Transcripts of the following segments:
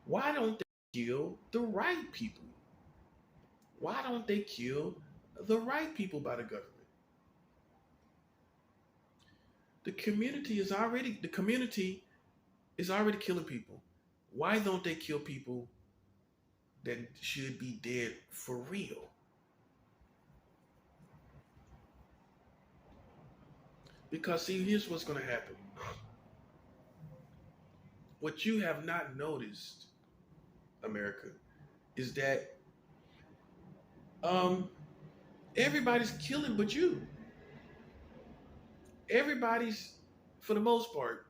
Why don't they kill the right people? Why don't they kill the right people by the government? The community is already killing people. Why don't they kill people that should be dead for real? Because see, here's what's going to happen. What you have not noticed, America, is that um, everybody's killing but you. Everybody's, for the most part,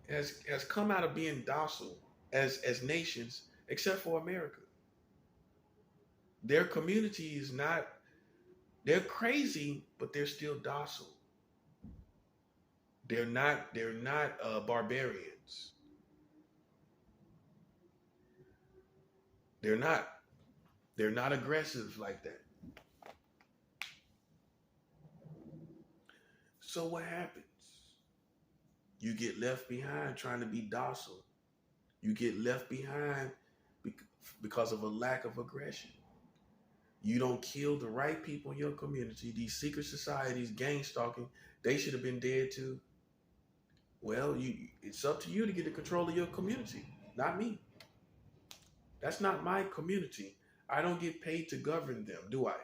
has come out of being docile as nations, except for America. Their community is not. They're crazy, but they're still docile. They're not barbarians. They're not. They're not aggressive like that. So what happens? You get left behind trying to be docile. You get left behind because of a lack of aggression. You don't kill the right people in your community. These secret societies, gang stalking, they should have been dead too. Well, it's up to you to get the control of your community, not me. That's not my community. I don't get paid to govern them, do I?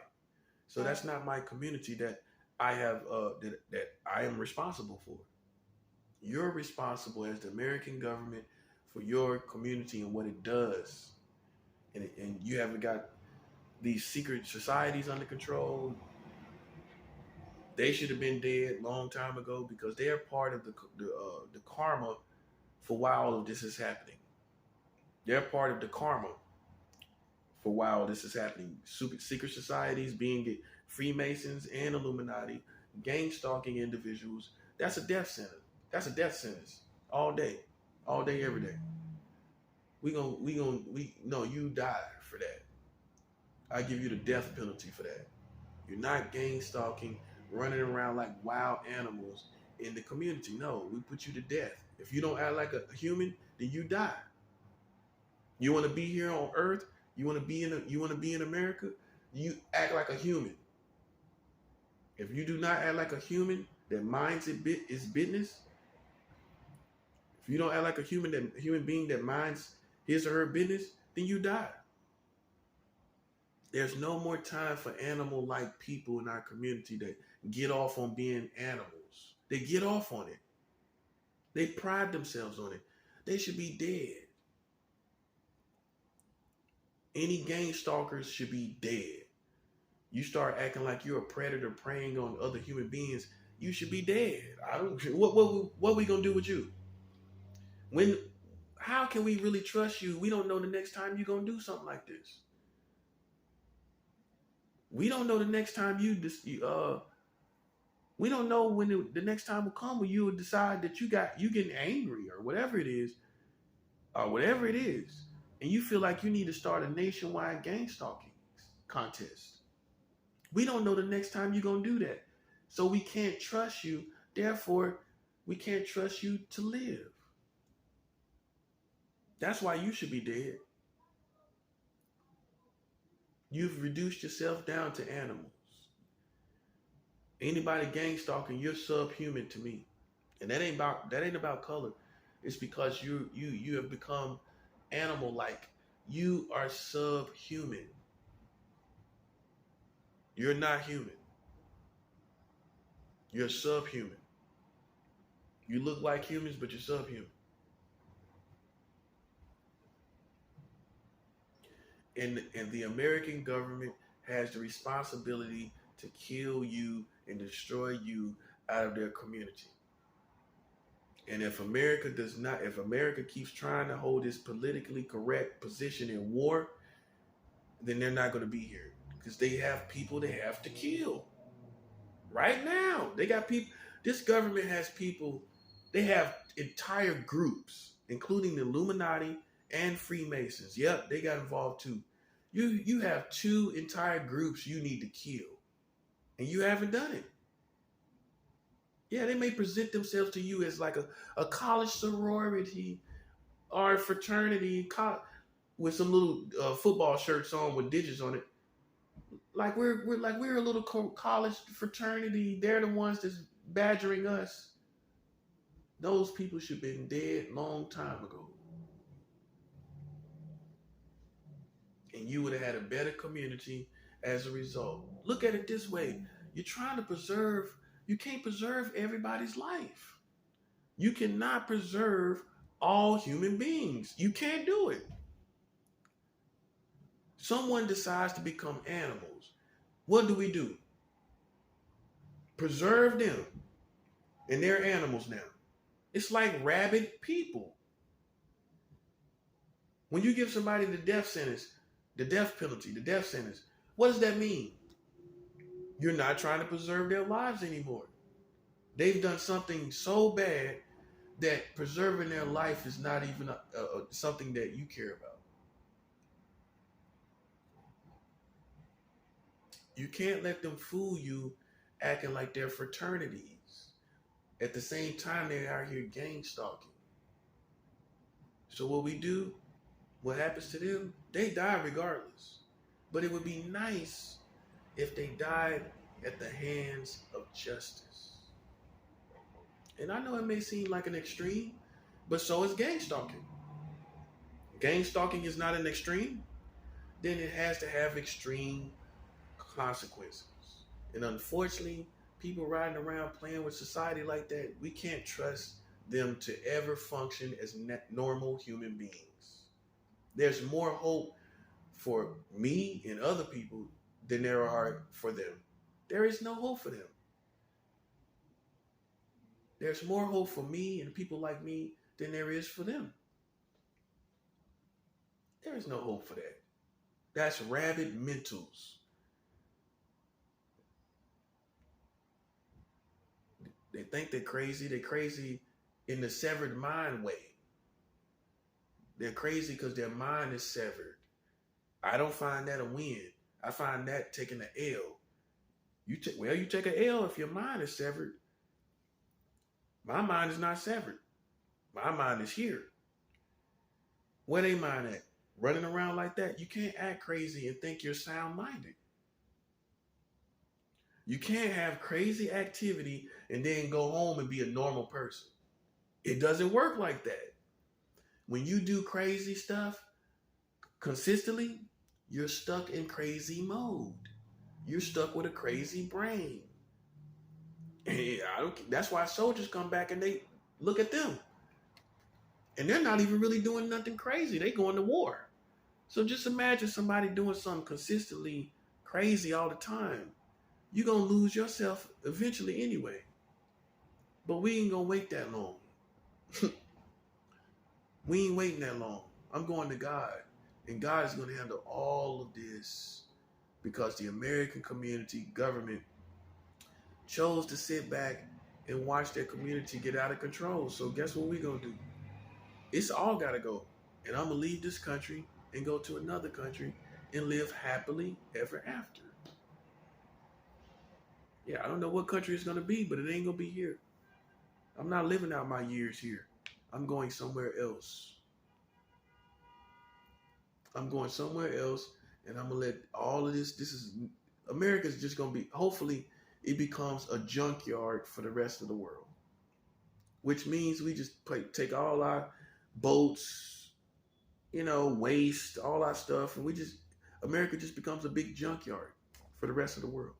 So that's not my community that I have that I am responsible for. You're responsible as the American government for your community and what it does, and you haven't got these secret societies under control. They should have been dead long time ago because they're part of the karma for why all of this is happening. They're part of the karma for why all this is happening. Secret societies, being it Freemasons and Illuminati, gang stalking individuals. That's a death sentence. That's a death sentence all day, every day. No, you die for that. I give you the death penalty for that. You're not gang stalking, running around like wild animals in the community. No, we put you to death. If you don't act like a human, then you die. You want to be here on Earth? You want to be in America? You act like a human. If you do not act like a human that minds its business, if you don't act like a human being that minds his or her business, then you die. There's no more time for animal-like people in our community that get off on being animals. They get off on it. They pride themselves on it. They should be dead. Any gang stalkers should be dead. You start acting like you're a predator preying on other human beings, you should be dead. I don't. What we gonna do with you? How can we really trust you? We don't know the next time you're gonna do something like this. We don't know the next time we don't know when the next time will come when you will decide that you getting angry or whatever it is, and you feel like you need to start a nationwide gang stalking contest. We don't know the next time you're gonna do that, so we can't trust you. Therefore, we can't trust you to live. That's why you should be dead. You've reduced yourself down to animals. Anybody gang stalking, you're subhuman to me. And that ain't about color. It's because you have become animal like. You are subhuman. You're not human. You're subhuman. You look like humans, but you're subhuman. And the American government has the responsibility to kill you and destroy you out of their community. And if America keeps trying to hold this politically correct position in war, then they're not going to be here because they have people they have to kill. Right now, they got people. This government has people. They have entire groups, including the Illuminati and Freemasons. Yep, they got involved too. You have two entire groups you need to kill, and you haven't done it. Yeah, they may present themselves to you as like a college sorority, our fraternity with some little football shirts on with digits on it, like we're a little college fraternity. They're the ones that's badgering us. Those people should have been dead long time ago. And you would have had a better community as a result. Look at it this way. You're trying to preserve, you can't preserve everybody's life. You cannot preserve all human beings. You can't do it. Someone decides to become animals. What do? Preserve them. And they're animals now. It's like rabid people. When you give somebody the death sentence, the death penalty, the death sentence, what does that mean? You're not trying to preserve their lives anymore. They've done something so bad that preserving their life is not even something that you care about. You can't let them fool you acting like they're fraternities. At the same time, they're out here gang stalking. So what we do, what happens to them, they die regardless. But it would be nice if they died at the hands of justice. And I know it may seem like an extreme, but so is gang stalking. Gang stalking is not an extreme, then it has to have extreme consequences. And unfortunately, people riding around playing with society like that, we can't trust them to ever function as normal human beings. There's more hope for me and other people than there are for them. There is no hope for them. There's more hope for me and people like me than there is for them. There is no hope for that. That's rabid mentals. They think they're crazy. They're crazy in the severed mind way. They're crazy because their mind is severed. I don't find that a win. I find that taking an L. You take an L if your mind is severed. My mind is not severed. My mind is here. Where they mind at? Running around like that? You can't act crazy and think you're sound-minded. You can't have crazy activity and then go home and be a normal person. It doesn't work like that. When you do crazy stuff consistently, you're stuck in crazy mode. You're stuck with a crazy brain. And that's why soldiers come back and they look at them. And they're not even really doing nothing crazy. They going to war. So just imagine somebody doing something consistently crazy all the time. You're going to lose yourself eventually anyway. But we ain't going to wait that long. We ain't waiting that long. I'm going to God. And God is going to handle all of this because the American community government chose to sit back and watch their community get out of control. So guess what we're going to do? It's all got to go. And I'm going to leave this country and go to another country and live happily ever after. Yeah, I don't know what country it's going to be, but it ain't going to be here. I'm not living out my years here. I'm going somewhere else. I'm going somewhere else, and I'm going to let all of this America's just going to be, hopefully, it becomes a junkyard for the rest of the world. Which means we just take all our boats, waste, all our stuff, and America just becomes a big junkyard for the rest of the world.